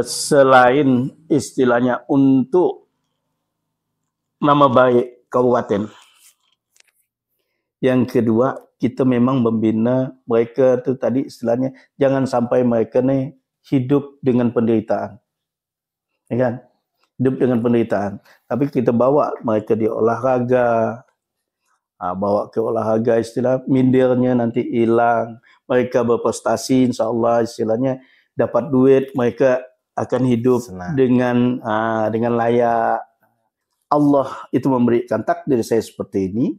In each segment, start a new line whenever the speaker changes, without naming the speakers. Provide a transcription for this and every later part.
selain istilahnya untuk nama baik kabupaten, yang kedua kita memang membina mereka itu tadi istilahnya jangan sampai mereka nih hidup dengan penderitaan, ya kan? Hidup dengan penderitaan. Tapi kita bawa mereka di olahraga, bawa ke olahraga istilah mindernya nanti hilang, mereka berprestasi, insya Allah istilahnya dapat duit, mereka akan hidup dengan layak. Allah itu memberikan takdir saya seperti ini,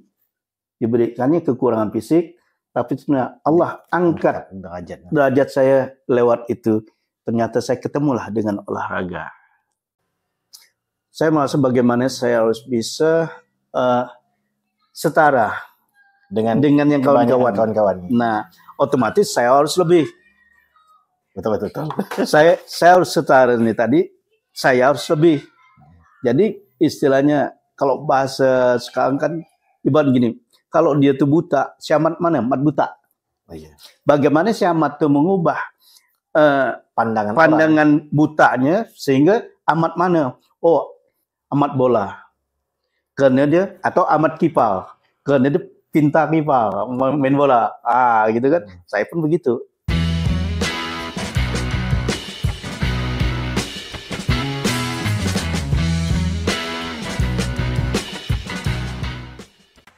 diberikannya kekurangan fisik, tapi sebenarnya Allah angkat derajat saya lewat itu. Ternyata saya ketemulah dengan olahraga. Saya merasa bagaimana saya harus bisa setara dengan yang kawan-kawan. Nah, otomatis saya harus lebih. Betul. saya harus setara nih tadi. Saya harus lebih. Jadi istilahnya kalau bahasa sekarang kan ibarat gini. Kalau dia tuh buta, si amat mana? Amat buta. Oh, iya. Bagaimana si amat tuh mengubah pandangan butanya sehingga amat mana? Oh, amat bola. Karena dia atau amat kiper. Karena dia pintar kiper, main bola. Gitu kan. Saya pun begitu.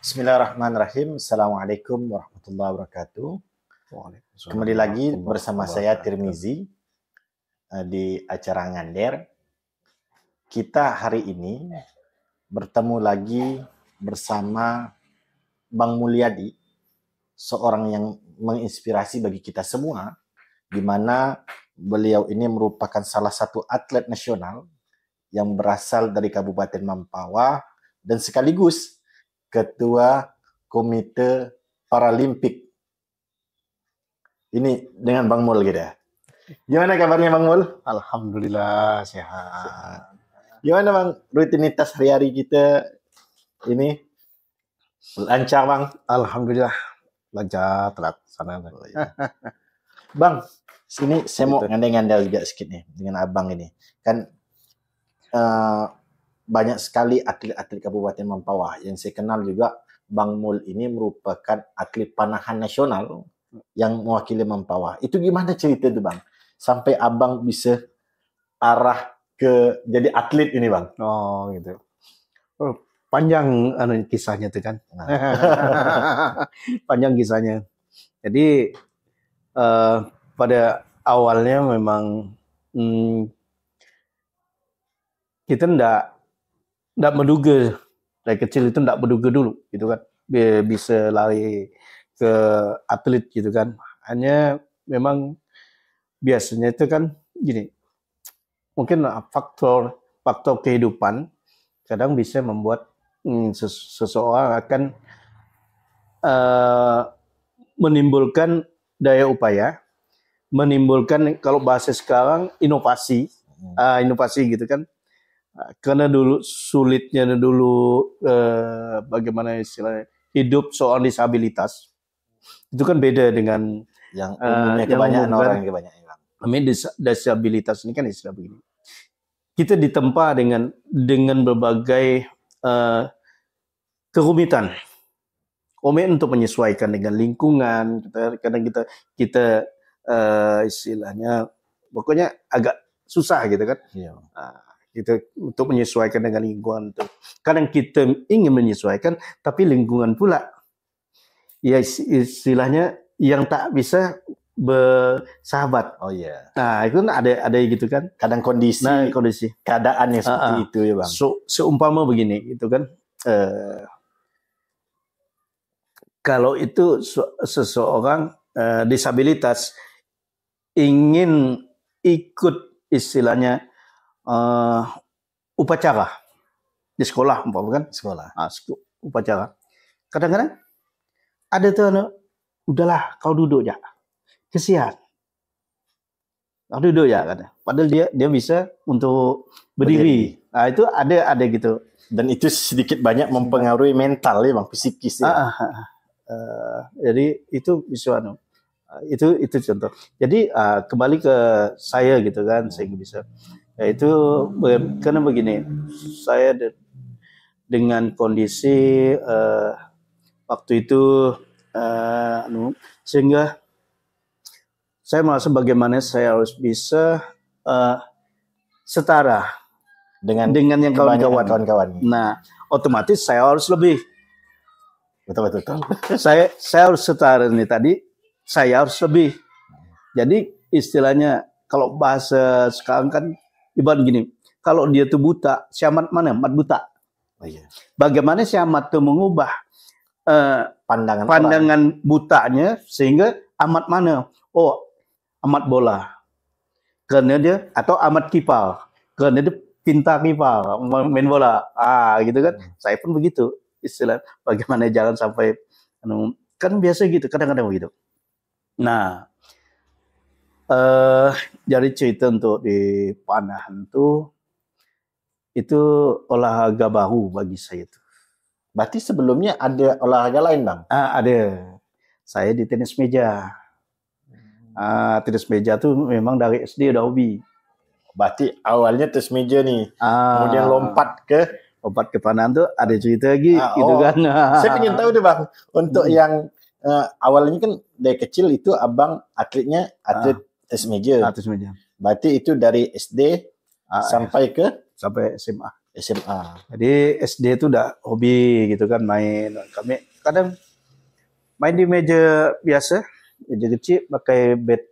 Bismillahirrahmanirrahim. Assalamualaikum warahmatullahi wabarakatuh. Kembali lagi bersama saya Tirmizi di acara Ngander. Kita hari ini bertemu lagi bersama Bang Mulyadi, seorang yang menginspirasi bagi kita semua, di mana beliau ini merupakan salah satu atlet nasional yang berasal dari Kabupaten Mempawah dan sekaligus Ketua Komite Paralimpik. Ini dengan Bang Mul gitu ya. Gimana kabarnya Bang Mul?
Alhamdulillah sehat.
Gimana Bang rutinitas hari-hari kita ini? Lancar Bang?
Alhamdulillah lancar terlaksana.
Oh, iya. Bang, sini saya mau ngandai-ngandai juga sedikit nih dengan Abang ini. Kan banyak sekali atlet-atlet Kabupaten Mempawah yang saya kenal juga. Bang Mul ini merupakan atlet panahan nasional yang mewakili Mempawah. Itu gimana cerita itu Bang? Sampai Abang bisa arah ke jadi atlet ini Bang?
Oh gitu. Panjang kisahnya itu kan. Panjang kisahnya. Jadi pada awalnya memang kita ndak menduga dari kecil itu ndak menduga dulu gitu kan bisa lari ke atlet gitu kan. Hanya memang biasanya itu kan gini, mungkin faktor kehidupan kadang bisa membuat seseorang akan menimbulkan daya upaya, menimbulkan kalau bahasa sekarang inovasi gitu kan. Karena dulu sulitnya dulu bagaimana istilahnya hidup seorang disabilitas itu kan beda dengan
yang umumnya kebanyakan orang yang kebanyakan.
Disabilitas ini kan istilah begini. Kita ditempa dengan berbagai kerumitan untuk menyesuaikan dengan lingkungan. Kadang kita istilahnya pokoknya agak susah gitu kan. Iya. Kita untuk menyesuaikan dengan lingkungan itu. Kadang kita ingin menyesuaikan, tapi lingkungan pula ya istilahnya yang tak bisa bersahabat.
Oh iya.
Nah itu ada gitu kan.
Kadang kondisi keadaannya seperti itu ya Bang.
Seumpama begini gitu kan. Kalau itu seseorang disabilitas ingin ikut istilahnya upacara di sekolah, kan?
Sekolah.
Upacara. Kadang-kadang ada tuh udahlah kau duduk ya. Kesian. Kau duduk ya katanya. Padahal dia bisa untuk berdiri. Nah, itu ada gitu.
Dan itu sedikit banyak mempengaruhi mental ya Bang, psikis ya.
Jadi itu bisa Itu contoh. Jadi kembali ke saya gitu kan, saya bisa. Ya itu karena begini, saya dengan kondisi waktu itu sehingga saya merasa bagaimana saya harus bisa setara
dengan
yang
kebanyakan
kawan-kawan.
kawan-kawan.
Nah, otomatis saya harus lebih.
Betul.
saya harus setara nih tadi. Saya harus lebih. Jadi istilahnya kalau bahasa sekarang kan ibarat gini. Kalau dia tuh buta, si amat mana? Amat buta.
Oh, iya.
Bagaimana si amat tuh mengubah
pandangan
butanya sehingga amat mana? Oh, amat bola. Karena dia atau amat kipar. Karena dia pintar kipar, main bola. Gitu kan. Saya pun begitu. Istilah bagaimana jangan sampai kan biasa gitu, kadang-kadang begitu. Nah, jadi cerita untuk di Panahan itu olahraga baru bagi saya itu.
Berarti sebelumnya ada olahraga lain, Bang?
Ada. Saya di tenis meja. Tenis meja tuh memang dari SD udah hobi.
Berarti awalnya tenis meja nih, kemudian lompat ke
Panahan tuh ada cerita lagi, gitu kan.
Saya ingin tahu deh, Bang, untuk yang awalnya kan dari kecil itu abang atlet tenis meja.
Tenis meja.
Berarti itu dari SD sampai
SMA.
Jadi
SD itu udah hobi gitu kan, main. Kami kadang main di meja biasa, meja kecil pakai bed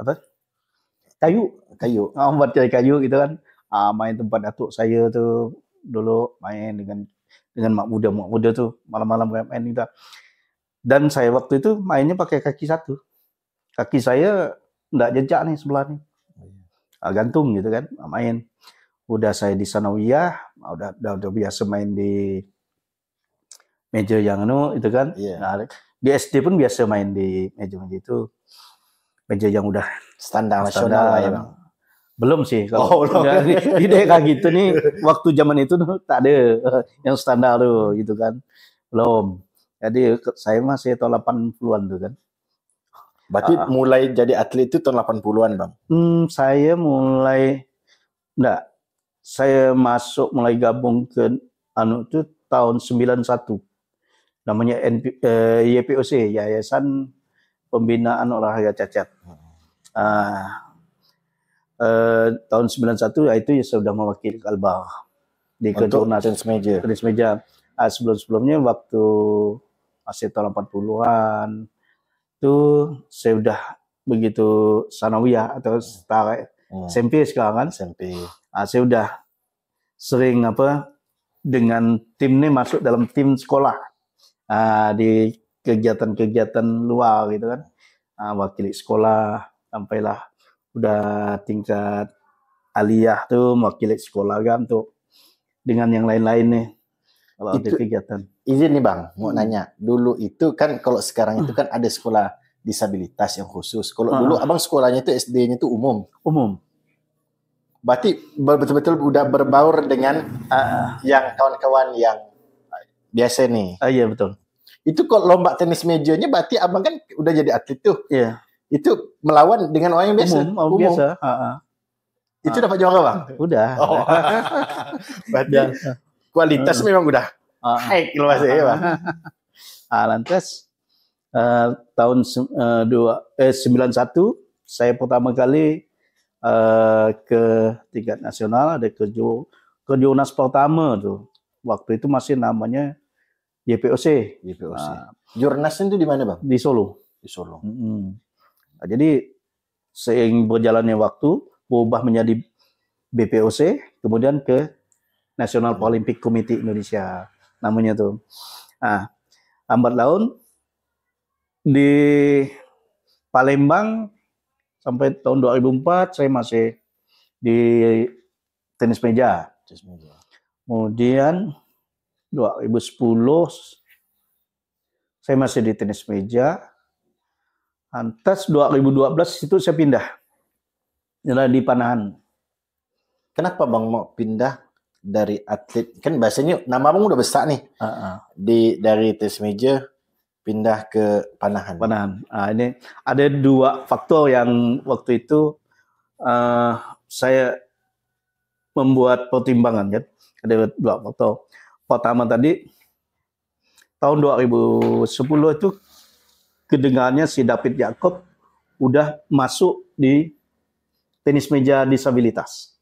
apa? Kayu. Buat cari kayu gitu kan. Main tempat datuk saya tuh dulu main dengan mak muda tuh malam-malam main kita. Dan saya waktu itu mainnya pakai kaki satu. Kaki saya enggak jejak nih sebelah nih. Gantung gitu kan, main. Udah saya di sanawiyah, udah biasa main di meja yang itu kan.
Yeah.
Nah, di SD pun biasa main di meja-meja itu. Meja yang udah
standar nasional lah ya, Bang.
Belum sih kalau di daerah gitu nih waktu zaman itu tak ada yang standar tuh gitu kan. Belum. Jadi saya masih tahun 80-an tuh kan.
Berarti mulai jadi atlet itu tahun 80-an, Bang?
Saya saya mulai gabung ke itu tahun 91. Namanya YPOC, Yayasan Pembinaan Olahraga Cacat. Tahun 91 itu ya sudah mewakili Kalbar di Kejurnas tenis meja. Sebelum-sebelumnya waktu masih tahun 80-an itu saya udah begitu sanawiyah atau setara SMP sekarang kan.
SMP.
Saya udah sering dengan tim ini masuk dalam tim sekolah di kegiatan-kegiatan luar gitu kan. Wakili sekolah sampailah udah tingkat aliyah tuh mewakili sekolah kan tuh dengan yang lain-lain nih kalau ada kegiatan.
Izin nih, Bang, mau nanya. Dulu itu kan kalau sekarang itu kan ada sekolah disabilitas yang khusus. Kalau dulu abang sekolahnya itu SD-nya itu umum. Berarti betul-betul udah berbaur dengan yang kawan-kawan yang biasa nih.
Iya betul.
Itu kalau lomba tenis mejanya berarti abang kan udah jadi atlet tuh.
Iya.
Itu melawan dengan orang yang biasa.
Umum. Biasa.
Itu dapat juara, Bang?
Udah.
Berarti kualitas memang udah high loh Mas ya, Bang.
Lantas tahun 91 saya pertama kali ke tingkat nasional, ada kejurnas pertama tuh. Waktu itu masih namanya YPOC.
Jurnas itu di mana, Bang?
Di Solo. Nah, jadi seiring berjalannya waktu berubah menjadi BPOC, kemudian ke National Paralympic Committee Indonesia namanya tuh. Nah, lambat laun di Palembang sampai tahun 2004 saya masih di tenis meja. Kemudian 2010 saya masih di tenis meja. Lantas 2012 itu saya pindah di Panahan.
Kenapa Bang mau pindah dari atlet? Kan biasanya nama Bang udah besar nih. Dari tenis meja pindah ke Panahan.
Panahan. Ini ada dua faktor yang waktu itu saya membuat pertimbangan kan. Ada dua faktor. Pertama tadi tahun 2010 itu kedengarannya si David Jacob udah masuk di tenis meja disabilitas.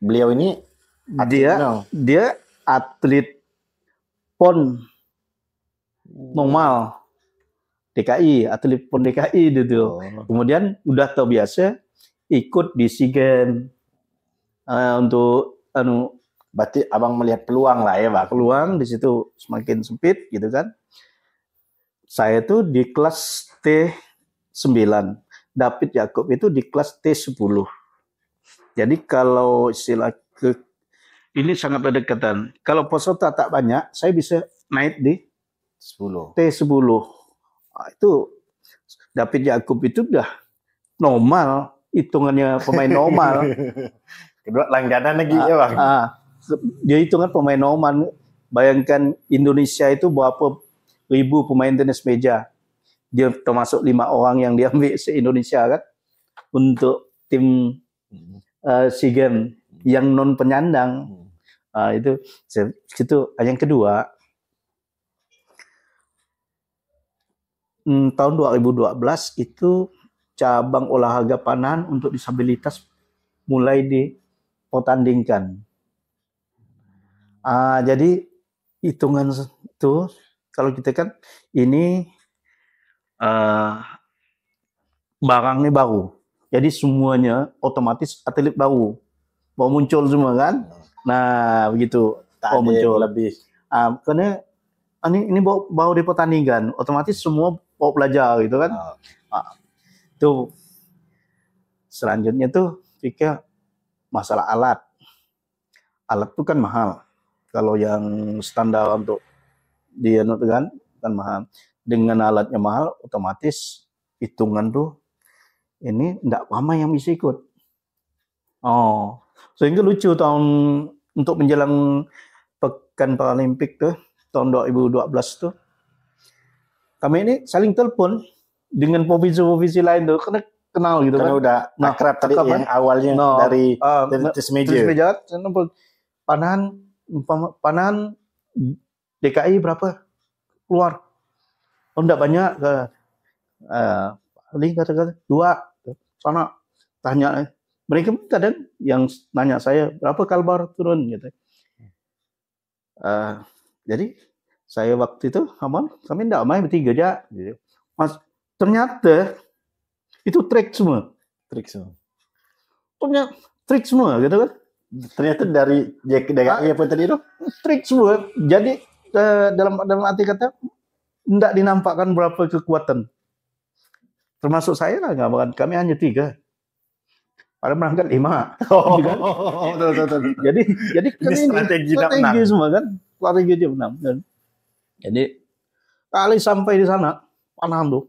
Beliau ini
Dia atlet PON normal DKI, atlet PON DKI gitu. Kemudian udah terbiasa ikut di SEA Games untuk
berarti abang melihat peluang lah ya, Bang.
Peluang di situ semakin sempit gitu kan. Saya tuh di kelas T9. David Jacob itu di kelas T10. Jadi kalau istilah ini sangat berdekatan. Kalau peserta tak banyak, saya bisa naik di
10.
T10. Itu David Jacob itu udah normal, hitungannya pemain normal.
Kedua langganan lagi ya, Bang.
Dia hitungan pemain normal. Bayangkan Indonesia itu berapa ribu pemain tenis meja. Dia termasuk 5 orang yang diambil se-Indonesia kan untuk tim SEA Games yang non penyandang. Itu yang kedua, tahun 2012 itu cabang olahraga Panahan untuk disabilitas mulai dipertandingkan. Jadi hitungan itu kalau kita kan ini barangnya baru, jadi semuanya otomatis atlet baru mau muncul semua kan. Nah begitu muncul
lebih
karena ini baru dipertandingkan, otomatis semua mau belajar gitu kan. Itu selanjutnya tuh pikir masalah alat tuh kan mahal. Kalau yang standar untuk dia kan mahal. Dengan alatnya mahal, otomatis hitungan tuh ini enggak ramai yang bisa ikut. Sehingga lucu tahun untuk menjelang Pekan Paralimpik tuh tahun 2012 tuh kami ini saling telepon dengan provinsi-provinsi lain tuh karena kenal gitu kan.
Udah akrab tadi yang awalnya dari tenis meja.
Panahan DKI berapa keluar? Enggak banyak. Paling kata-kata 2 sana tanya. Mereka kadang yang nanya saya berapa kalbar turun gitu. Jadi saya waktu itu kami enggak main bertiga aja gitu. Mas, ternyata itu trik semua. Ternyata trik semua gitu kan.
Ternyata dari DKI apa tadi itu?
Trik semua. Jadi dalam arti kata tidak dinampakkan berapa kekuatan. Termasuk saya lah, kami hanya 3. Padahal berangkat 5. Betul. Jadi kan ini strategi semua kan. Strategi dia menang. Jadi kali sampai di sana Panahan tuh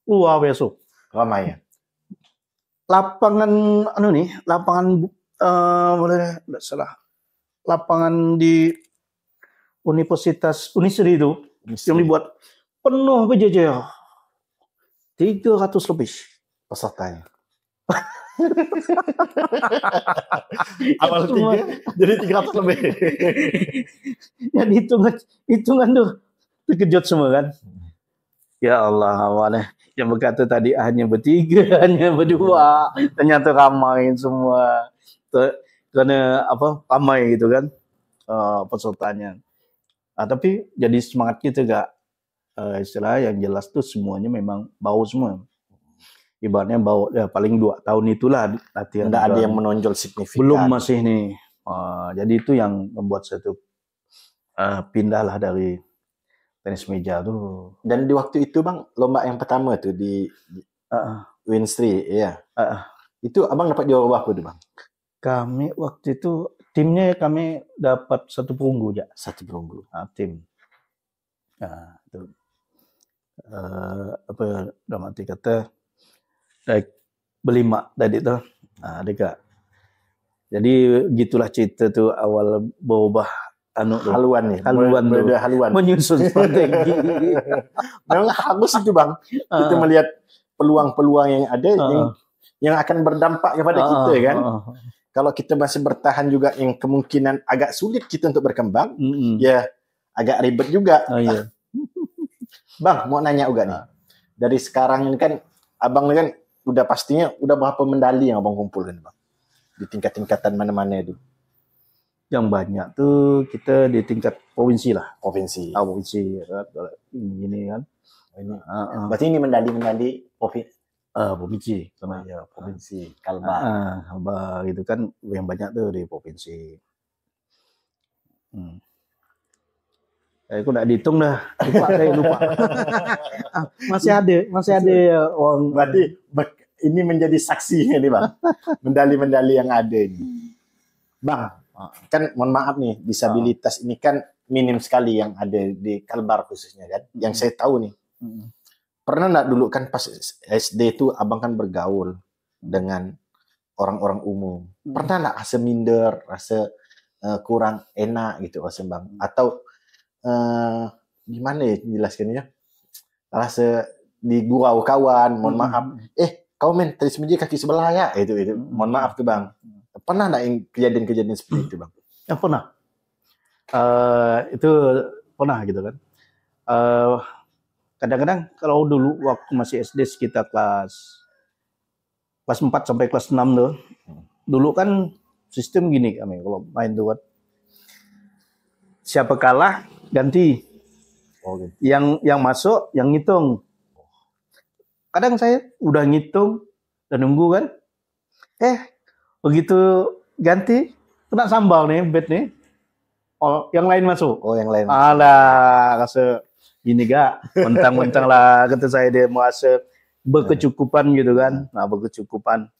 luar biasa
ramai ya.
Lapangan di Universitas Unisri itu yang dibuat penuh PJJ 300 lebih
pesertanya. Awal 3 jadi 300 lebih.
Jadi hitungan tuh terkejut semua kan. Ya Allah, awalnya yang berkata tadi hanya bertiga, hanya berdua, ternyata ramai semua. Karena ramai gitu kan pesertanya. Tapi jadi semangat kita gak istilah yang jelas tuh semuanya memang bau semua. Ibaratnya bau paling 2 tahun itulah latihan.
Tidak ada yang menonjol signifikan.
Belum masih nih. Jadi itu yang membuat saya tuh pindahlah dari tenis meja tuh.
Dan di waktu itu Bang, lomba yang pertama tuh di Winstri, ya. Itu Abang dapat juara berapa tuh Bang?
Kami waktu itu timnya kami dapat 1 perunggu ya.
1 perunggu.
Tim. Nah, itu dalam arti kata berlima tadi tuh. Jadi gitulah cerita tuh awal berubah anu tuh,
haluan nih,
haluan tuh.
mode haluan.
Menyusun strategi.
Memang harus itu Bang. Kita melihat peluang-peluang yang ada yang akan berdampak kepada kita kan. Kalau kita masih bertahan juga yang kemungkinan agak sulit kita untuk berkembang, ya agak ribet juga.
Iya.
Bang, mau nanya juga nih. Dari sekarang ini kan Abang ini kan udah pastinya udah berapa medali yang Abang kumpulkan Bang? Di tingkat-tingkatan mana-mana itu?
Yang banyak tuh kita di tingkat provinsi lah.
Provinsi.
Provinsi ini kan.
Ini. Berarti ini medali-medali
provinsi. Karena
ya provinsi Kalbar.
Kalbar itu kan yang banyak tuh di provinsi. Aku nggak dihitung dah, lupa. masih ada orang.
Berarti ini menjadi saksi ini Bang, medali-medali yang ada ini. Bang, kan mohon maaf nih, disabilitas ini kan minim sekali yang ada di Kalbar khususnya kan. Yang saya tahu nih, pernah nggak dulu kan pas SD itu Abang kan bergaul dengan orang-orang umum. Pernah nggak rasa minder, rasa kurang enak gitu rasa Bang? Atau gimana ya jelaskannya? Rasa digurau kawan, mohon maaf. Kau main tenis meja kaki sebelah ya? Itu. Mohon maaf tuh Bang. Pernah nggak yang kejadian-kejadian seperti itu Bang?
Ya pernah. Itu pernah gitu kan. Kadang-kadang kalau dulu waktu masih SD sekitar kelas 4 sampai kelas 6 tuh. Dulu kan sistem gini kami kalau main tuh kan. Siapa kalah ganti.
Gitu.
Yang masuk yang ngitung. Kadang saya udah ngitung dan nunggu kan. Begitu ganti kena sambal nih bet nih. Oh, yang lain masuk.
Oh, yang lain.
Alah, rasa gini gak, mentang-mentang lah kata saya dia merasa berkecukupan gitu kan. Nah, berkecukupan.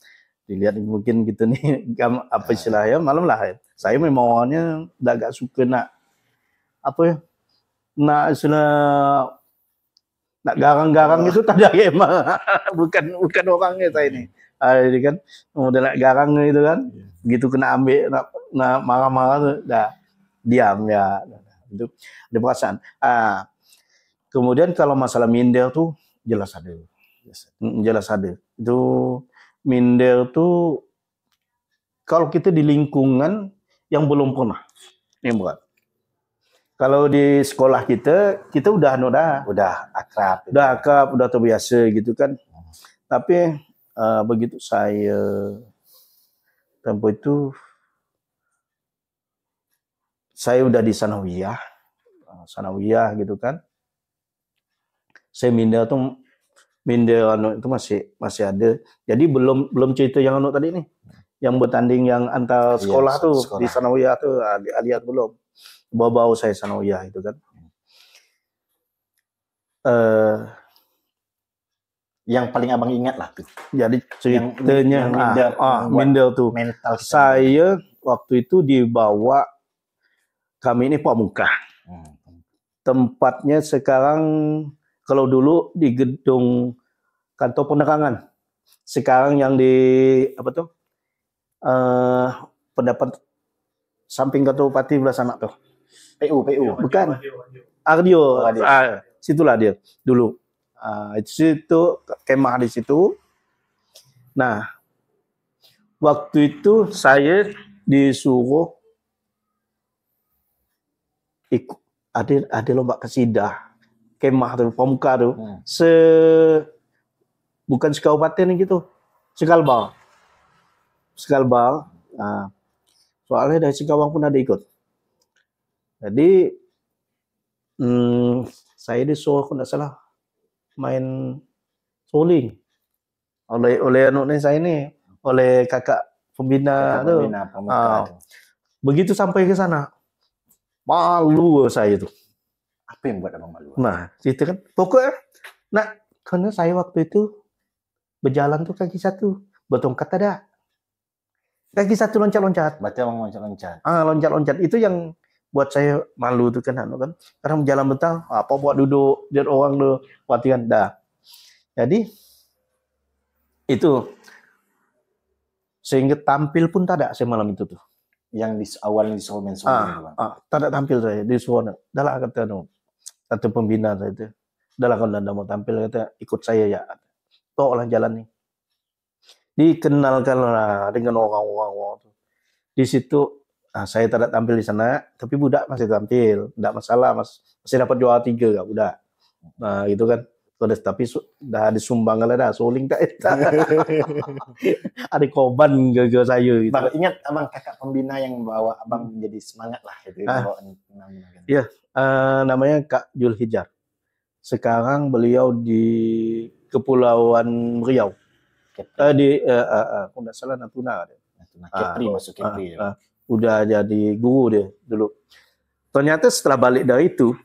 Dilihat mungkin gitu nih, apa istilahnya, malam lah. Saya memang awalnya agak suka nak garang-garang itu tanda emang bukan orangnya saya ini. Jadi kan udah nak garang gitu kan. Begitu kena ambil nak marah-marah tuh dah diam ya. Itu ada perasaan. Kemudian kalau masalah minder tuh jelas ada. Jelas ada. Itu minder tuh kalau kita di lingkungan yang belum pernah. Ini bukan. Kalau di sekolah kita udah
akrab.
Udah akrab, udah terbiasa gitu kan. Tapi begitu saya tempo itu saya udah di sanawiyah gitu kan. Saya minder itu masih ada. Jadi belum cerita yang tadi nih. Yang bertanding yang antar sekolah sekolah. Di sanawiyah tuh alias belum. Bawa saya sanawiyah itu kan.
Yang paling Abang ingat lah tuh.
Jadi ceritanya
minder
tuh.
Mental
saya waktu itu dibawa kami ini Pramuka. Tempatnya sekarang kalau dulu di gedung kantor penerangan. Sekarang yang di pendapat samping kantor bupati belah sana tuh.
PU.
Bukan. Ardio. Situlah dia dulu. Itu kemah di situ. Nah, waktu itu saya disuruh ikut ada lomba kasidah kemah tuh Pramuka tuh bukan sekabupaten gitu, Sekalbar. Nah, soalnya dari Singkawang pun ada ikut. Jadi saya disuruh kalau tidak salah main soling oleh saya ini, oleh kakak pembina tuh. Begitu sampai ke sana malu saya itu.
Apa yang buat Abang malu?
Nah, itu kan pokoknya karena saya waktu itu berjalan tuh kaki satu, bertongkat ada. Kaki satu loncat-loncat.
Berarti Abang loncat-loncat.
Loncat-loncat itu yang buat saya malu tuh kan. Karena jalan betal, apa buat duduk lihat orang tuh latihan dah. Jadi itu sehingga tampil pun tak ada saya malam itu tuh.
yang awalnya disuruh mensuruh, Bang.
Tak ada tampil saya di Suwana. Dah lah kata satu pembina saya itu. Dah lah kalau anda mau tampil kata ikut saya ya. Tok lah jalan nih. Dikenalkan lah dengan orang-orang. Di situ saya tidak tampil di sana, tapi budak masih tampil. Tidak masalah, masih dapat juara 3 kak budak. Nah gitu kan. Tapi dah disumbang lah dah, suling tak eta. Ada korban ke saya gitu.
Bang, ingat abang kakak pembina yang bawa abang jadi semangat lah itu.
Iya, namanya Kak Jul Hijar. Sekarang beliau di Kepulauan Riau. Di aku nggak salah Natuna.
Kepri masuk Kepri.
Udah jadi guru dia dulu. Ternyata setelah balik dari itu,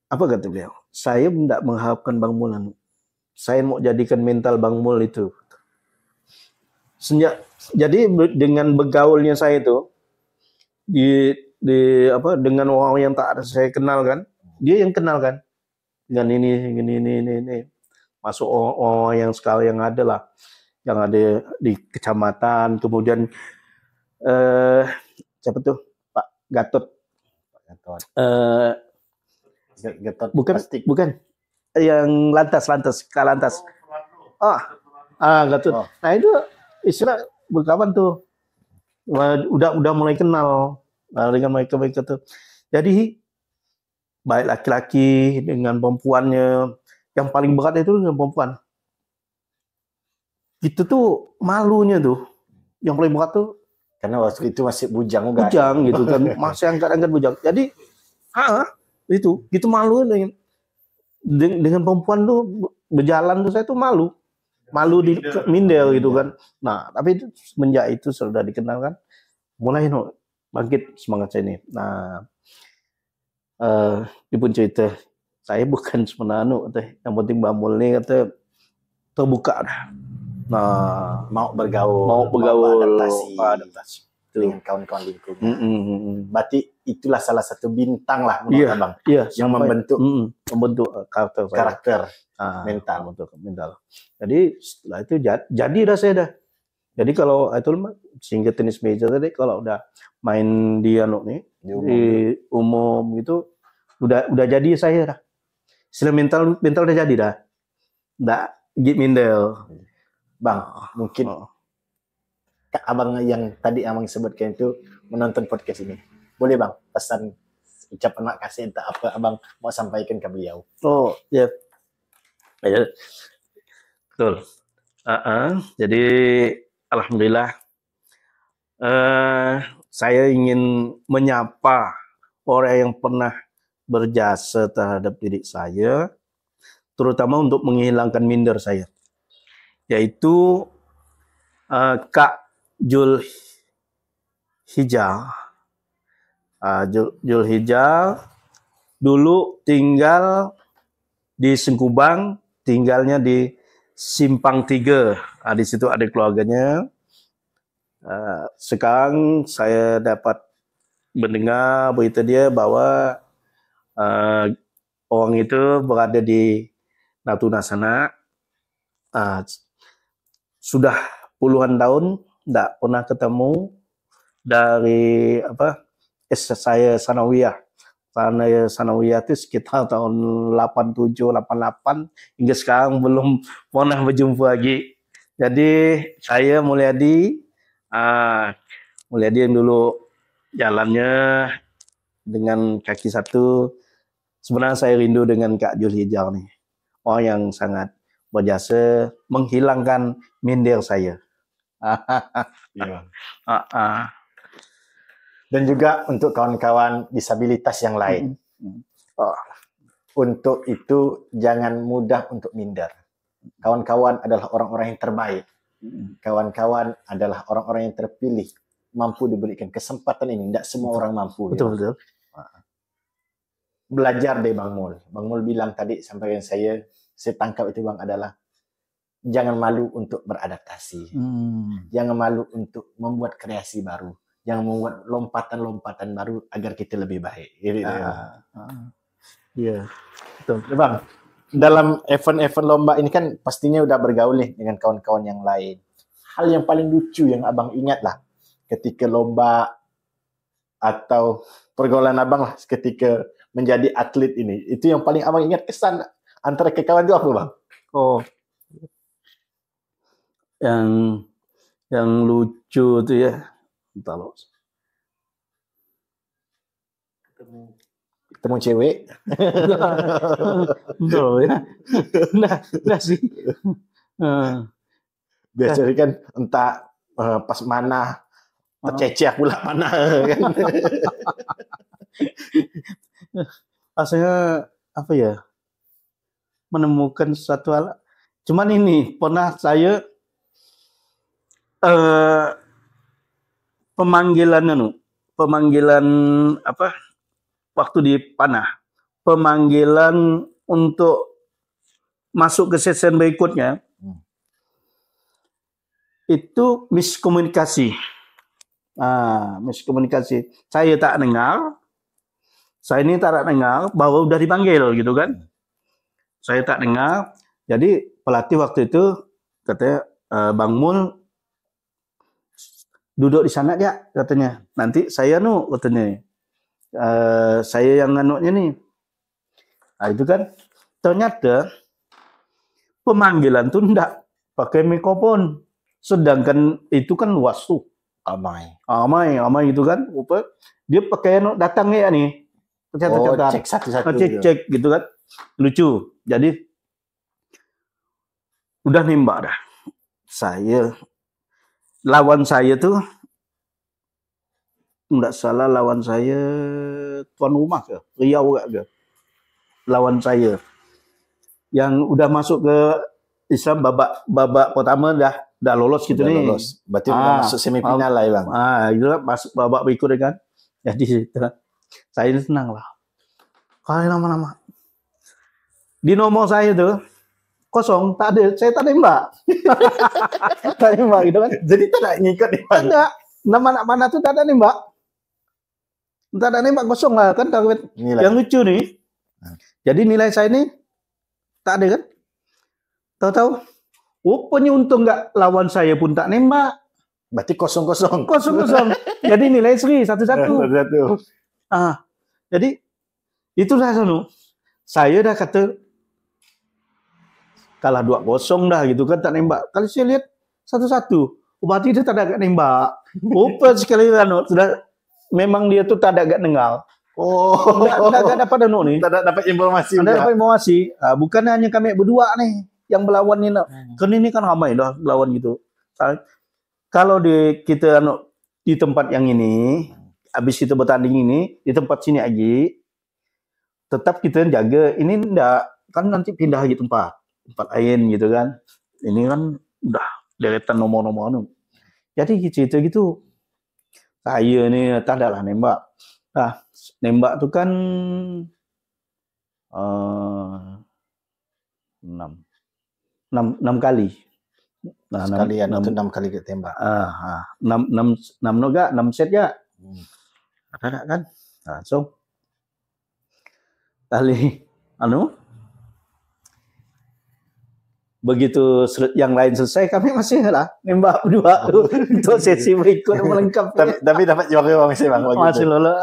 apa kata beliau? Saya tidak mengharapkan Bang Mul. Saya mau jadikan mental Bang Mul itu. Jadi dengan bergaulnya saya itu dengan orang yang tak ada saya kenal kan, dia yang kenal kan dengan ini masuk orang yang sekarang yang ada lah, yang ada di kecamatan, kemudian siapa tuh Pak Gatot. Bukan yang lantas Kak Lantas. Gatot. Nah itu istilah berkawan tuh. Udah mulai kenal dengan mereka tuh. Jadi baik laki-laki dengan perempuannya, yang paling berat itu dengan perempuan. Itu tuh malunya tuh. Yang paling berat tuh
karena waktu itu masih bujang
gitu kan, masih angkat-angkat bujang. Jadi itu gitu malu dengan perempuan tuh berjalan tuh saya tuh malu di minder gitu kan. Nah tapi itu, semenjak itu sudah dikenal kan, mulai bangkit semangat saya ini. Nah dia pun cerita, saya bukan sebenarnya yang penting Bang Mul nih kata terbuka dah. Nah
mau bergaul,
mau adaptasi
dengan kawan-kawan lingkungan. Berarti itulah salah satu bintang lah menurut abang yang membentuk karakter mental. Jadi setelah itu jadi dah saya dah. Jadi kalau itu sehingga tenis meja tadi kalau udah main di di umum itu udah jadi saya dah. Istilah mental udah jadi dah. Nggak mindel. Bang, mungkin abang yang tadi abang sebutkan itu menonton podcast ini. Boleh bang, pesan ucapan makasih entah apa abang mau sampaikan ke beliau.
Oh, ya. Yeah. Betul. Jadi alhamdulillah saya ingin menyapa orang yang pernah berjasa terhadap diri saya, terutama untuk menghilangkan minder saya, yaitu Kak Jul Hijar. Jul Hijar dulu tinggal di Sengkubang, tinggalnya di Simpang 3. Di situ ada keluarganya. Sekarang saya dapat mendengar berita dia bahwa orang itu berada di Natuna sana. Sudah puluhan tahun tidak pernah ketemu dari saya sanawiyah. Karena sanawiyah itu sekitar tahun 87, 88 hingga sekarang belum pernah berjumpa lagi. Jadi saya Mulyadi yang dulu jalannya dengan kaki satu. Sebenarnya saya rindu dengan Kak Jul Hijar nih. Orang yang sangat berjasa menghilangkan minder saya.
Dan juga untuk kawan-kawan disabilitas yang lain. Untuk itu jangan mudah untuk minder. Kawan-kawan adalah orang-orang yang terbaik. Kawan-kawan adalah orang-orang yang terpilih, mampu diberikan kesempatan ini. Tidak semua orang mampu.
Betul.
Belajar dari Bang Mul. Bang Mul bilang tadi, sampaikan saya tangkap itu Bang adalah jangan malu untuk beradaptasi. Jangan malu untuk membuat kreasi baru. Jangan membuat lompatan-lompatan baru agar kita lebih baik.
Iya, betul.
Bang, dalam event-event lomba ini kan pastinya udah bergaul nih dengan kawan-kawan yang lain. hal yang paling lucu yang abang ingat lah ketika lomba atau pergaulan abang lah ketika menjadi atlet ini? Itu yang paling abang ingat kesan antara ke kawan itu apa bang?
Oh, yang lucu tuh ya, entah loh.
Ketemu cewek.
Betul ya. Nah sih.
Biasanya kan entah pas mana terceceh pula mana kan.
Rasanya apa ya? Menemukan satu hal. Cuman ini pernah saya pemanggilan apa? Waktu di panah. Pemanggilan untuk masuk ke season berikutnya. Itu miskomunikasi. Miskomunikasi. Saya tak dengar. Saya ini tak dengar bahwa udah dipanggil gitu kan. Saya tak dengar. Jadi pelatih waktu itu katanya, Bang Mul duduk di sana aja katanya. Nanti saya katanya. Saya yang nganuknya nih. Nah itu kan ternyata pemanggilan tuh enggak pakai mikrofon. Sedangkan itu kan luas tuh. Amai gitu kan. Dia pakai datang ya nih.
Cek satu-satu.
Cek gitu kan. Lucu. Jadi udah nembak dah. Lawan saya tuh enggak salah lawan saya tuan rumah ke Riau ke. Lawan saya yang udah masuk ke Islam babak pertama dah lolos gitu nih.
Lolos. Berarti udah masuk semifinal lah ya bang.
Itu lah masuk babak berikutnya kan. Jadi saya senang lah. Kali lama-lama di nomor saya tuh kosong, tak ada, saya tak nembak. Tak nembak gitu kan.
Jadi tak ngikut nih bang.
Enggak, nama mana tuh tak ada nembak. Tak ada nembak, kosong lah kan. Yang lucu nih. Jadi nilai saya ini tak ada kan. Tahu-tahu rupanya untung nggak lawan saya pun tak nembak.
Berarti kosong-kosong.
Jadi nilai seri satu-satu.
Satu.
Jadi itulah saya dah kata kalah 2-0 dah gitu kan, tak nembak. Kalau saya lihat 1-1, berarti dia tak ada agak nembak. Rupa sekali kan, sudah memang dia tuh tak ada agak dengar. Tak dapat nih.
Tak dapat informasi.
Tak dapat informasi. Bukan hanya kami berdua nih yang melawan ini. Kan ini kan ramai dah melawan gitu. Kalau kita di tempat yang ini, habis kita bertanding ini di tempat sini lagi, tetap kita jaga. Ini enggak kan nanti pindah lagi tempat lain gitu kan. Ini kan udah deretan nomor-nomor Jadi cerita gitu. Saya ni tak adalah nembak. Nembak tu kan 6 kali.
Sekalian itu 6 kali kita tembak.
6 set ya. Ada kan? So kali begitu yang lain selesai, kami masih lah nembak berdua untuk sesi berikut melengkapi.
Tapi dapat juara masih bang.
Masih lolos.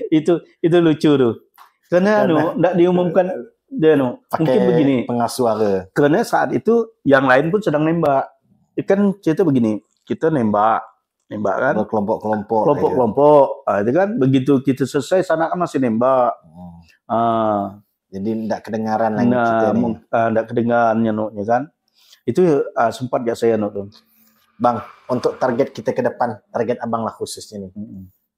Itu lucu tuh. Karena enggak diumumkan dia mungkin begini.
Pengas suara.
Karena saat itu yang lain pun sedang nembak. Kan cerita begini, kita nembak kan.
Kelompok-kelompok.
Itu kan begitu kita selesai sana kan masih nembak.
Jadi tidak kedengaran lagi kita nih.
Tidak kedengaran ya kan. Itu sempat ya saya tuh.
Bang, untuk target kita ke depan, target abang lah khususnya nih.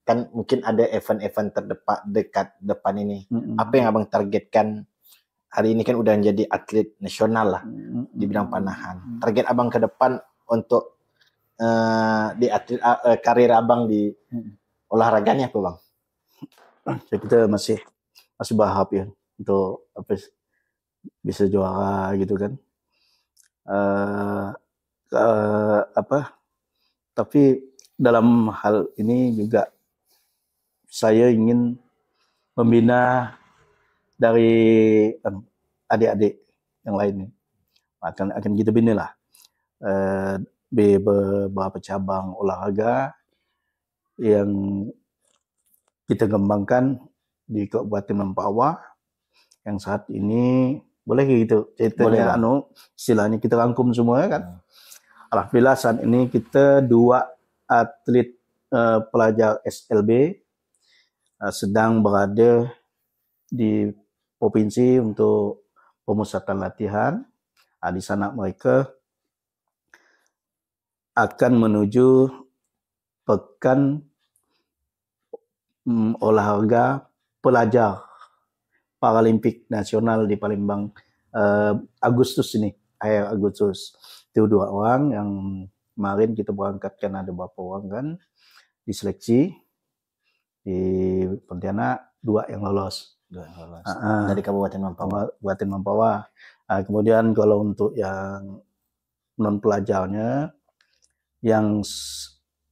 Kan mungkin ada event-event dekat depan ini. Apa yang abang targetkan? Hari ini kan udah jadi atlet nasional lah di bidang panahan. Target abang ke depan untuk di atlet karir abang di olahraganya apa bang?
Kita masih berharap ya untuk bisa juara gitu kan. Tapi dalam hal ini juga saya ingin membina dari adik-adik yang lain akan kita bina lah
di beberapa cabang olahraga yang kita kembangkan di Kabupaten Mempawah yang saat ini boleh gitu ceritanya istilahnya kita rangkum semua kan. Alhamdulillah saat ini kita 2 atlet pelajar SLB sedang berada di provinsi untuk pemusatan latihan. Di sana mereka akan menuju pekan olahraga pelajar Paralimpik Nasional di Palembang Agustus ini, akhir Agustus. Itu 2 orang yang kemarin kita berangkatkan, ada beberapa orang kan diseleksi di Pontianak, 2 yang lolos.
Dari Kabupaten
Mempawah. Kemudian kalau untuk yang non pelajarnya yang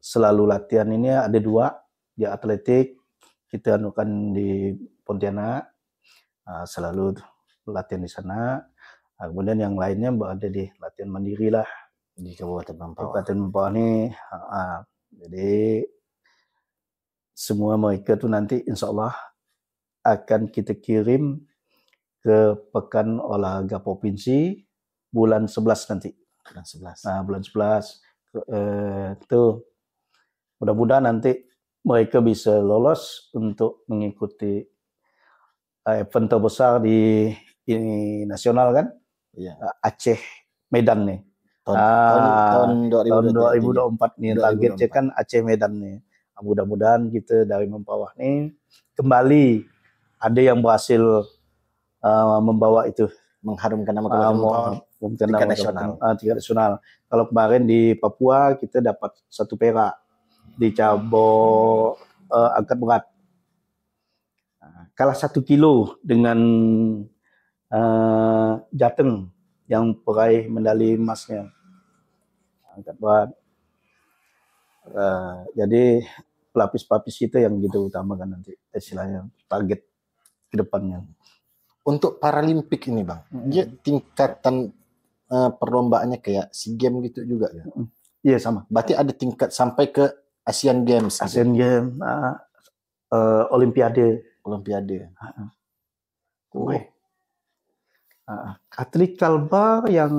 selalu latihan ini ada 2 di atletik, kita anukan di Pontianak, selalu latihan di sana. Kemudian yang lainnya berada di latihan mandiri lah
di Kabupaten Mempawah.
Kabupaten Mempawah ini. Jadi semua mereka tuh nanti insya Allah akan kita kirim ke pekan olahraga provinsi bulan 11 nanti.
Bulan 11.
Bulan 11 itu mudah-mudahan nanti mereka bisa lolos untuk mengikuti event terbesar di ini nasional kan.
Iya.
Aceh Medan nih.
Tahun
2024 nih targetnya kan Aceh Medan nih. Mudah-mudahan kita dari Mempawah nih kembali ada yang berhasil membawa itu,
mengharumkan nama tingkat nasional.
Tingkat nasional. Kalau kemarin di Papua kita dapat 1 perak di cabang angkat berat. Kalah 1 kilo dengan Jateng yang peraih medali emasnya angkat berat. Jadi pelapis-pelapis itu yang kita utamakan nanti istilahnya target ke depannya.
Untuk Paralimpik ini Bang, dia tingkatan perlombaannya kayak SEA Games gitu juga ya?
Iya sama.
Berarti ada tingkat sampai ke Asian Games.
Asian Games, Olimpiade. Atlet Kalbar yang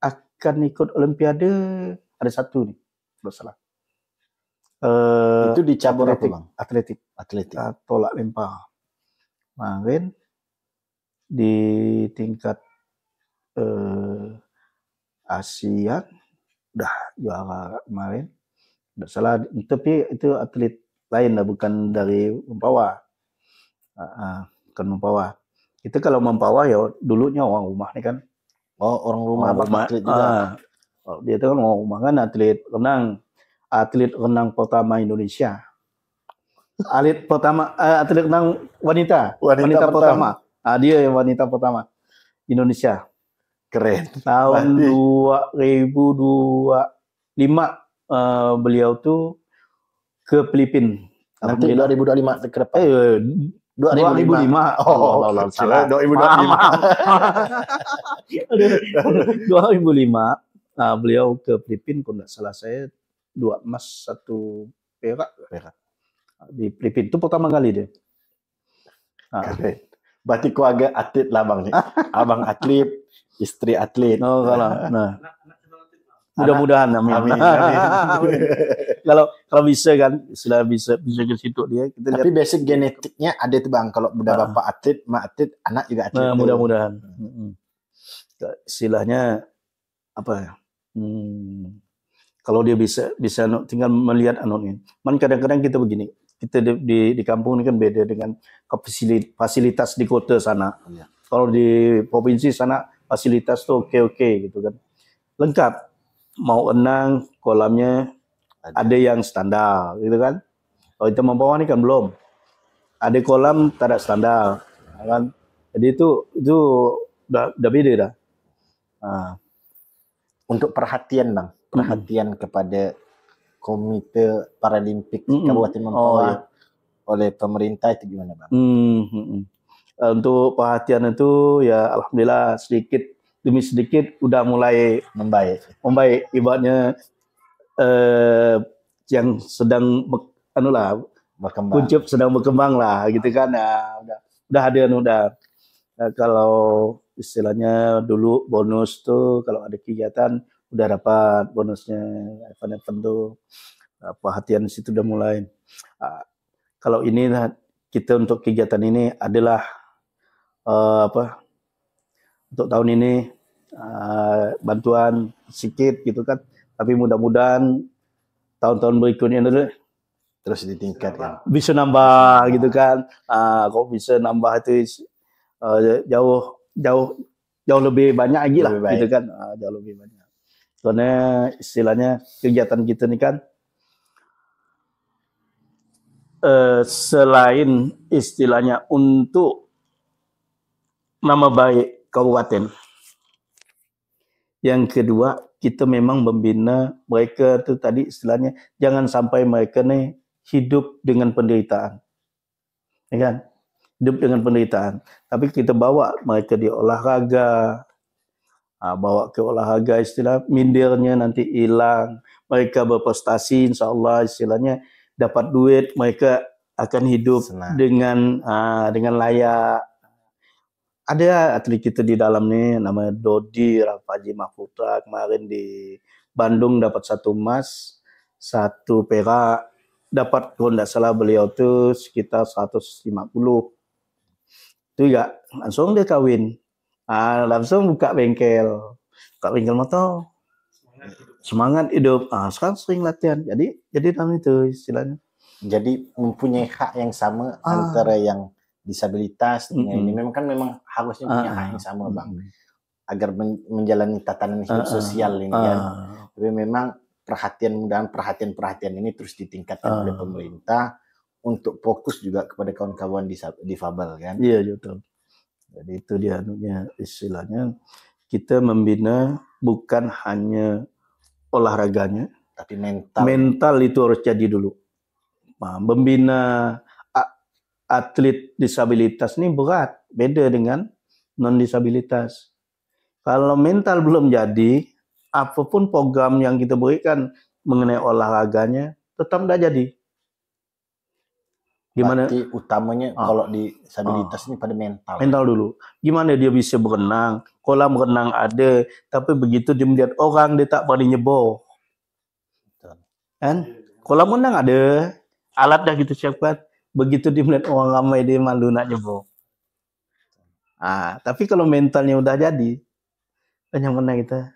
akan ikut Olimpiade ada 1 nih, kalau salah.
Itu di cabur apa Bang?
Atletik. Tolak lempar. Kemarin di tingkat Asia udah juara kemarin. Tidak salah, tapi itu atlet lain lah, bukan dari Mempawah. Bukan Mempawah. Kita kalau Mempawah ya dulunya orang rumah nih kan.
Orang rumah atlet juga.
Dia itu kan orang rumah kan, atlet renang pertama Indonesia. Atlet renang wanita pertama. Dia yang wanita pertama Indonesia.
Keren.
Tahun 2025 beliau tuh ke Filipina.
Nanti 2025 ke depan.
2005.
Salah.
2005 beliau ke Filipina, kalau nggak salah saya 2 emas 1 perak. Di Filipina itu pertama kali dia.
Keren. Berarti keluarga atlet lah Bang nih. Abang atlet, istri atlet.
Mudah-mudahan amin. Kalau bisa kan, sudah bisa ke situ dia.
Tapi basic genetiknya ada tuh Bang. Kalau udah bapak atlet, mak atlet, anak juga atlet.
Mudah-mudahan. Istilahnya apa ya? Kalau dia bisa tinggal melihat ini. Kadang-kadang kita begini. Kita di kampung ini kan beda dengan fasilitas di kota sana.
Iya.
Kalau di provinsi sana fasilitas tuh oke gitu kan. Lengkap. Mau renang, kolamnya ada yang standar gitu kan. Kalau kita Mempawah ini kan belum. Ada kolam tak ada standar kan. Jadi itu udah beda dah.
Untuk perhatian Bang, kepada Komite Paralimpik Kabupaten Mempawah oleh pemerintah itu gimana Bang?
Untuk perhatian itu ya alhamdulillah sedikit demi sedikit udah mulai membaik. Ibaratnya yang sedang kuncup sedang berkembang lah gitu kan. Nah, udah ada kalau istilahnya dulu bonus tuh kalau ada kegiatan udah dapat bonusnya, event-event tuh perhatian situ udah mulai. Kalau ini kita untuk kegiatan ini adalah untuk tahun ini bantuan sedikit gitu kan, tapi mudah-mudahan tahun-tahun berikutnya dulu
terus ditingkatkan.
Bisa nambah gitu kan. Kok bisa nambah itu jauh lebih banyak lagi lah gitu kan. Jauh lebih banyak. Karena istilahnya kegiatan kita ini kan selain istilahnya untuk nama baik kabupaten, yang kedua kita memang membina mereka tuh tadi istilahnya jangan sampai mereka nih hidup dengan penderitaan, ya kan? Hidup dengan penderitaan. Tapi kita bawa mereka di olahraga, bawa ke olahraga istilah mindernya nanti hilang, mereka berprestasi, insya Allah istilahnya dapat duit, mereka akan hidup dengan layak. Ada atlet kita di dalam nih namanya Dodi Rafaji Mahputra, kemarin di Bandung dapat 1 emas, 1 perak, dapat kalau tidak salah beliau tuh sekitar 150. Itu ya langsung dia kawin. Langsung buka bengkel motor. Semangat hidup. Sekarang sering latihan. Jadi dalam itu istilahnya.
Jadi mempunyai hak yang sama antara yang disabilitas dengan ini. Memang harusnya punya hak yang sama, Bang. Agar menjalani tatanan hidup sosial ini kan. Tapi memang perhatian ini terus ditingkatkan oleh pemerintah untuk fokus juga kepada kawan-kawan difabel kan.
Iya betul. Jadi itu dia istilahnya kita membina bukan hanya olahraganya,
tapi mental.
Mental itu harus jadi dulu. Membina atlet disabilitas ini berat, beda dengan non disabilitas. Kalau mental belum jadi, apapun program yang kita berikan mengenai olahraganya tetap tidak jadi. Gimana?
Berarti utamanya kalau disabilitas ini pada mental.
Mental dulu. Gimana dia bisa berenang? Kolam renang ada, tapi begitu dia melihat orang dia tak berani nyebur. Kan? Kolam renang ada, alat dah kita siapkan. Begitu dia melihat orang ramai dia malu nak nyebur. Tapi kalau mentalnya udah jadi, yang mana kita?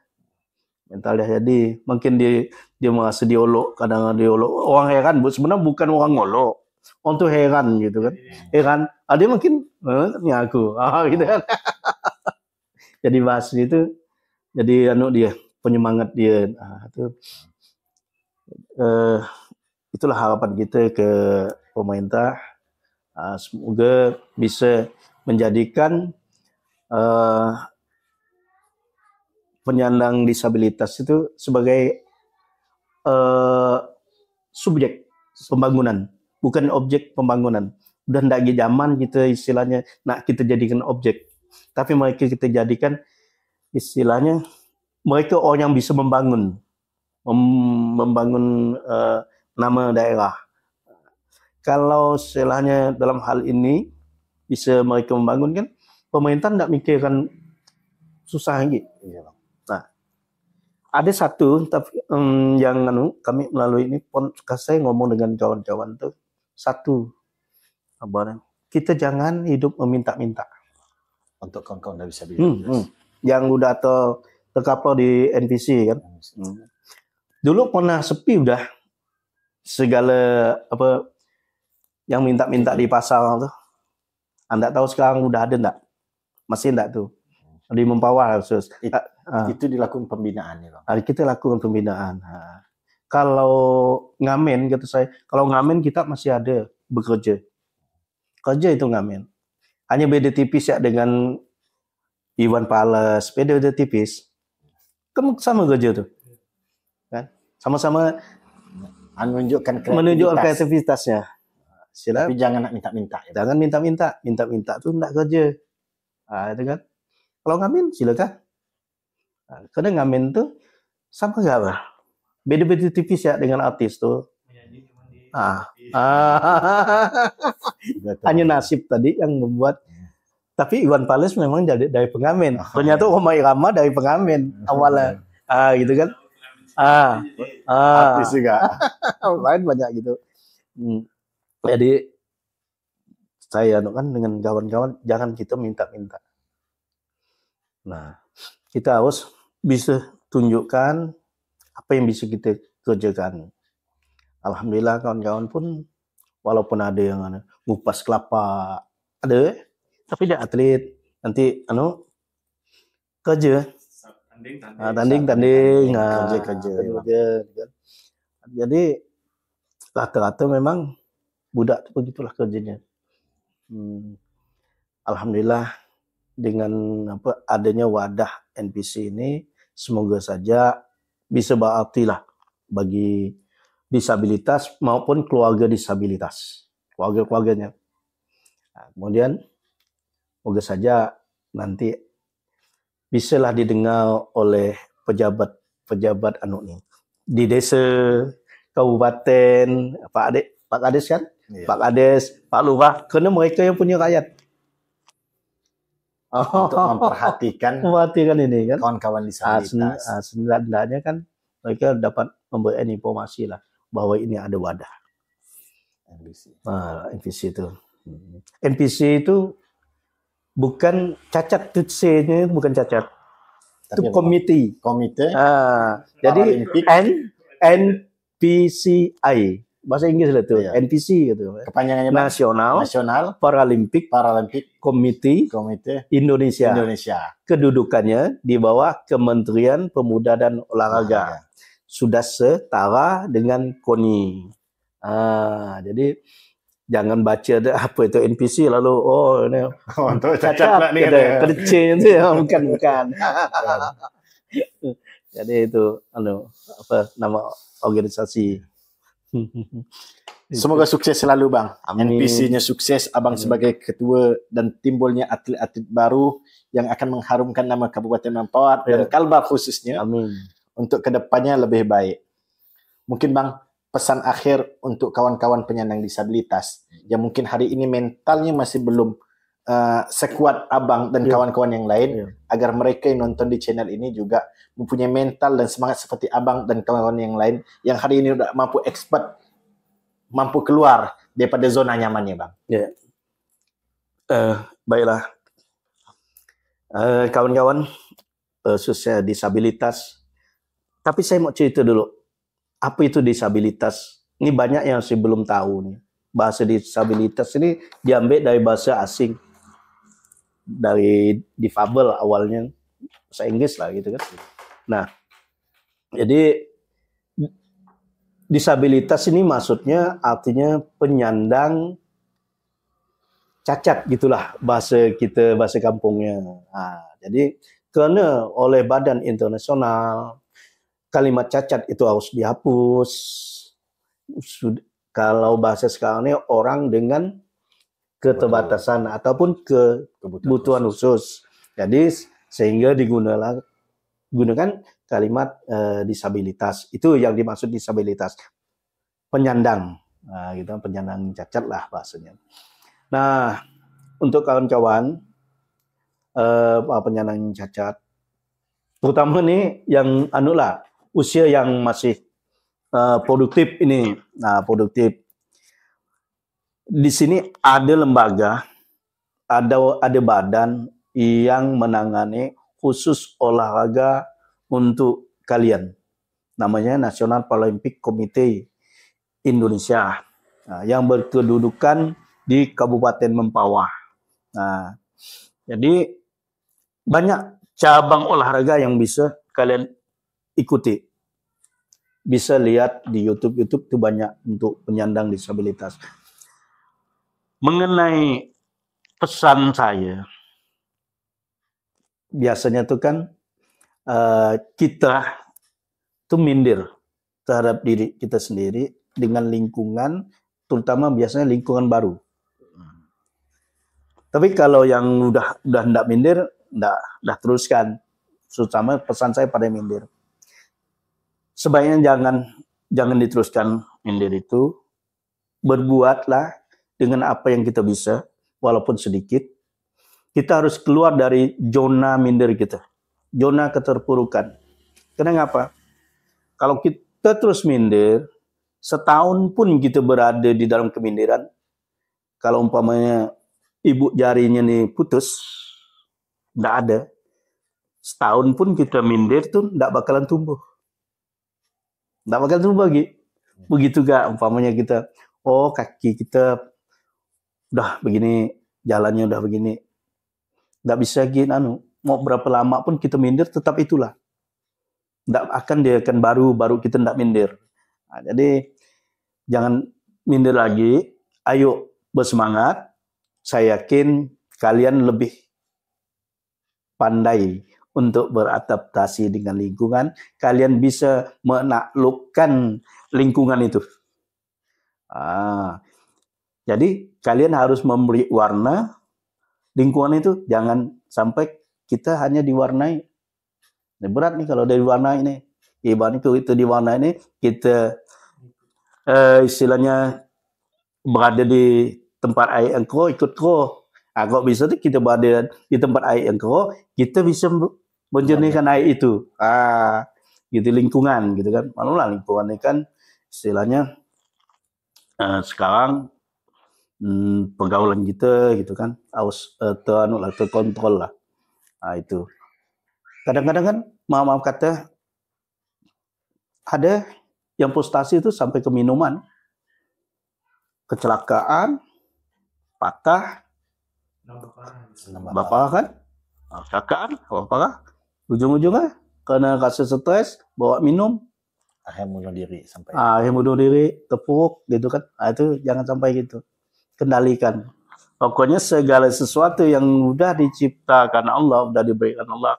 Mental dah jadi, mungkin dia merasa diolok, kadang diolok. Orang heran, sebenarnya bukan orang ngolok. Orang tuh heran gitu kan. Heran, dia mungkin ini aku. Gitu kan. Jadi bahas itu, jadi dia penyemangat dia. Itulah harapan kita ke pemerintah. Semoga bisa menjadikan penyandang disabilitas itu sebagai subjek pembangunan, bukan objek pembangunan. Udah tidak zaman kita istilahnya nak kita jadikan objek, tapi mereka kita jadikan istilahnya mereka orang yang bisa membangun nama daerah. Kalau istilahnya dalam hal ini bisa mereka membangun kan, pemerintah tidak mikirkan susah lagi. Nah, ada satu tapi yang kami melalui ini saya ngomong dengan kawan-kawan tuh satu, kita jangan hidup meminta-minta
untuk kawan-kawan disabilitas.
Yang udah terkapar di NPC kan. Dulu pernah sepi udah segala yang minta-minta di pasar tuh. Anda tahu sekarang udah ada enggak? Masih enggak tuh? Di Mempawah khusus.
Itu dilakukan pembinaan ya, Bang.
Kita lakukan pembinaan. Kalau ngamen kata saya, kalau ngamen kita masih ada bekerja. Kerja itu ngamen. Hanya beda tipis ya dengan Iwan Pales, beda tipis. Kamu sama kerja tuh. Kan? Sama-sama menunjukkan kreativitasnya.
Tapi jangan nak minta-minta.
Ya. Jangan minta-minta. Minta-minta tuh enggak kerja. Itu kan. Kalau ngamen silakan. Nah, karena ngamen tuh sama nggak bah? Beda-beda tipis ya dengan artis tuh. Ah, hanya nasib tadi yang membuat. Tapi Iwan Fals memang jadi dari pengamen. Ternyata Rhoma Irama dari pengamen awalnya. Gitu kan?
Artis juga.
Lain banyak gitu. Jadi saya kan dengan kawan-kawan jangan kita minta-minta. Nah, kita harus bisa tunjukkan apa yang bisa kita kerjakan. Alhamdulillah kawan-kawan pun walaupun ada yang ngupas kelapa, ada, tapi dia atlet. Nanti kerja. Tanding. Kerja. Jadi rata-rata memang budak begitulah kerjanya. Alhamdulillah dengan adanya wadah NPC ini semoga saja bisa berarti lah bagi disabilitas maupun keluarga disabilitas, keluarganya. Nah, kemudian semoga saja nanti bisalah didengar oleh pejabat nih di desa, kabupaten, Pak Kades kan? Iya. Pak Kades, Pak Lurah, karena mereka yang punya rakyat.
Untuk memperhatikan
ini kan
kawan-kawan disabilitas.
Sebenarnya kan mereka dapat memberikan informasi lah bahwa ini ada wadah NPC itu. NPC itu bukan cacat, C-nya bukan cacat. Itu komite. Jadi NPCI. Bahasa Inggris lah tuh, NPC gitu.
Kepanjangannya
National Paralympic Committee Indonesia. Kedudukannya di bawah Kementerian Pemuda dan Olahraga. Sudah setara dengan KONI. Jadi jangan baca apa itu NPC lalu ini
untuk cacat nih
kerja itu ya, bukan. Jadi itu nama organisasi.
Semoga sukses selalu Bang. NPC-nya sukses, Abang sebagai ketua dan timbulnya atlet-atlet baru yang akan mengharumkan nama Kabupaten Mempawah dan Kalbar khususnya.
Amin.
Untuk kedepannya lebih baik. Mungkin Bang pesan akhir untuk kawan-kawan penyandang disabilitas yang mungkin hari ini mentalnya masih belum sekuat Abang dan kawan-kawan yang lain, agar mereka yang nonton di channel ini juga mempunyai mental dan semangat seperti Abang dan kawan-kawan yang lain yang hari ini udah mampu expert, mampu keluar daripada zona nyamannya Bang.
Baiklah kawan-kawan khususnya disabilitas, tapi saya mau cerita dulu apa itu disabilitas. Ini banyak yang saya belum tahu nih. Bahasa disabilitas ini diambil dari bahasa asing, dari difabel awalnya, bahasa Inggris lah gitu kan. Nah, jadi disabilitas ini maksudnya artinya penyandang cacat gitulah bahasa kita, bahasa kampungnya. Nah, jadi karena oleh Badan Internasional kalimat cacat itu harus dihapus. Kalau bahasa sekarang ini orang dengan keterbatasan ataupun kebutuhan khusus. Jadi sehingga gunakan kalimat disabilitas. Itu yang dimaksud disabilitas. Penyandang. Nah, gitu, penyandang cacat lah bahasanya. Nah, untuk kawan-kawan penyandang cacat, terutama nih yang usia yang masih produktif ini. Nah, produktif. Di sini ada lembaga, ada badan yang menangani khusus olahraga untuk kalian. Namanya National Paralympic Committee Indonesia. Nah, yang berkedudukan di Kabupaten Mempawah. Nah, jadi banyak cabang olahraga yang bisa kalian ikuti. Bisa lihat di YouTube itu banyak untuk penyandang disabilitas. Mengenai pesan saya, biasanya tuh kan kita tuh minder terhadap diri kita sendiri dengan lingkungan, terutama biasanya lingkungan baru. Tapi kalau yang udah enggak minder, udah teruskan. terutama pesan saya pada yang minder. Sebaiknya jangan diteruskan minder itu. Berbuatlah dengan apa yang kita bisa, walaupun sedikit. Kita harus keluar dari zona minder kita, zona keterpurukan. Kenapa? Kalau kita terus minder, setahun pun kita berada di dalam keminderan. Kalau umpamanya ibu jarinya nih putus, tidak ada. Setahun pun kita minder tuh tidak bakalan tumbuh. Tidak bakalan tumbuh lagi. Begitu gak umpamanya kita, oh kaki kita udah begini, jalannya udah begini. Tidak bisa gini, mau berapa lama pun kita minder tetap itulah. Tidak akan dia akan baru kita tidak minder. Nah, jadi jangan minder lagi. Ayo bersemangat. Saya yakin kalian lebih pandai untuk beradaptasi dengan lingkungan. Kalian bisa menaklukkan lingkungan itu. Jadi kalian harus memberi warna lingkungan itu. Jangan sampai kita hanya diwarnai. Ini berat nih kalau dari warna ini. Ibaratnya itu diwarna ini, kita istilahnya berada di tempat air yang keruh, ikut keruh. Kalau bisa tuh kita berada di tempat air yang keruh, kita bisa menjernihkan air itu. Gitu lingkungan gitu kan. Malah lingkungan ini kan istilahnya sekarang pergaulan kita gitu kan harus terkontrol lah. Itu. Kadang-kadang kan maaf kata ada yang frustasi itu sampai ke minuman, kecelakaan, patah, bapak kan, kecelakaan, bapak ujung-ujungnya karena kasus stres bawa minum,
akhirnya bunuh diri sampai.
Akhirnya bunuh diri, tepuk gitu kan. Itu jangan sampai gitu. Kendalikan. Pokoknya segala sesuatu yang udah diciptakan Allah, udah diberikan Allah,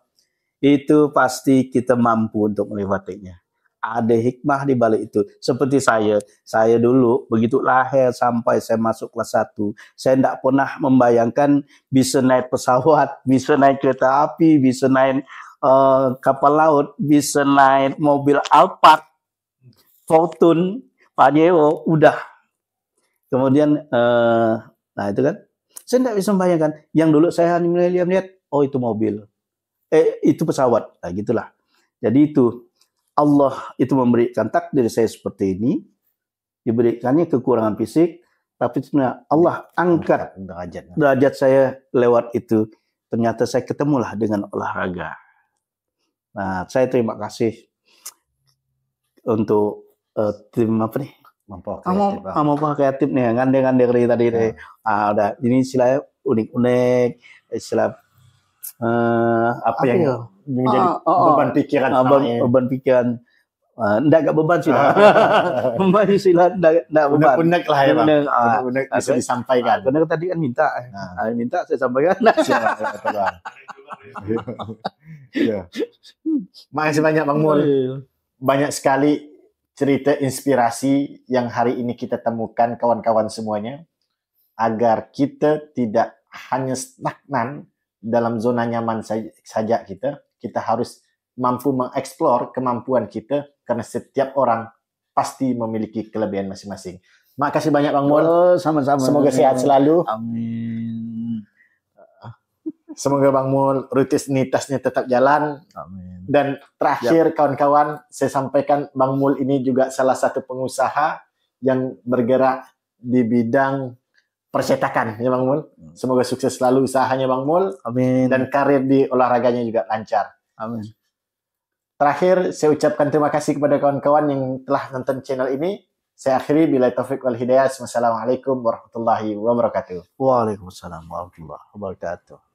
itu pasti kita mampu untuk melewatinya. Ada hikmah di balik itu. Seperti saya dulu begitu lahir sampai saya masuk kelas 1, saya tidak pernah membayangkan bisa naik pesawat, bisa naik kereta api, bisa naik kapal laut, bisa naik mobil Alphard, Fortune, Pajero, udah. Kemudian, nah itu kan, saya tidak bisa membayangkan. Yang dulu saya hanya melihat, oh itu mobil. Itu pesawat, nah gitulah. Jadi itu Allah itu memberikan takdir saya seperti ini, diberikannya kekurangan fisik, tapi sebenarnya Allah angkat derajat saya lewat itu. Ternyata saya ketemulah dengan olahraga. Nah, saya terima kasih untuk tim apa nih? Mampu kreatif nih, ngandeng-ngandeng dari tadi deh. Udah, ini istilahnya unik-unik, istilah apa yang
menjadi beban pikiran
beban pikiran enggak beban sih lah. Beban istilah enggak beban.
Unek lah ya Bang. Unek bisa disampaikan.
Karena tadi kan minta saya sampaikan.
Makasih banyak Bang Mul. Banyak sekali cerita inspirasi yang hari ini kita temukan kawan-kawan semuanya, agar kita tidak hanya stagnan dalam zona nyaman saja kita harus mampu mengeksplor kemampuan kita, karena setiap orang pasti memiliki kelebihan masing-masing. Makasih banyak Bang Mul.
Sama-sama.
Semoga sehat selalu.
Amin.
Semoga Bang Mul rutinitasnya tetap jalan.
Amin.
Dan terakhir kawan-kawan, saya sampaikan Bang Mul ini juga salah satu pengusaha yang bergerak di bidang percetakan ya Bang Mul. Semoga sukses selalu usahanya Bang Mul.
Amin.
Dan karir di olahraganya juga lancar.
Amin.
Terakhir, saya ucapkan terima kasih kepada kawan-kawan yang telah nonton channel ini. Saya akhiri, bila taufik wal hidayah. Wassalamualaikum warahmatullahi wabarakatuh.
Waalaikumsalam warahmatullahi wabarakatuh.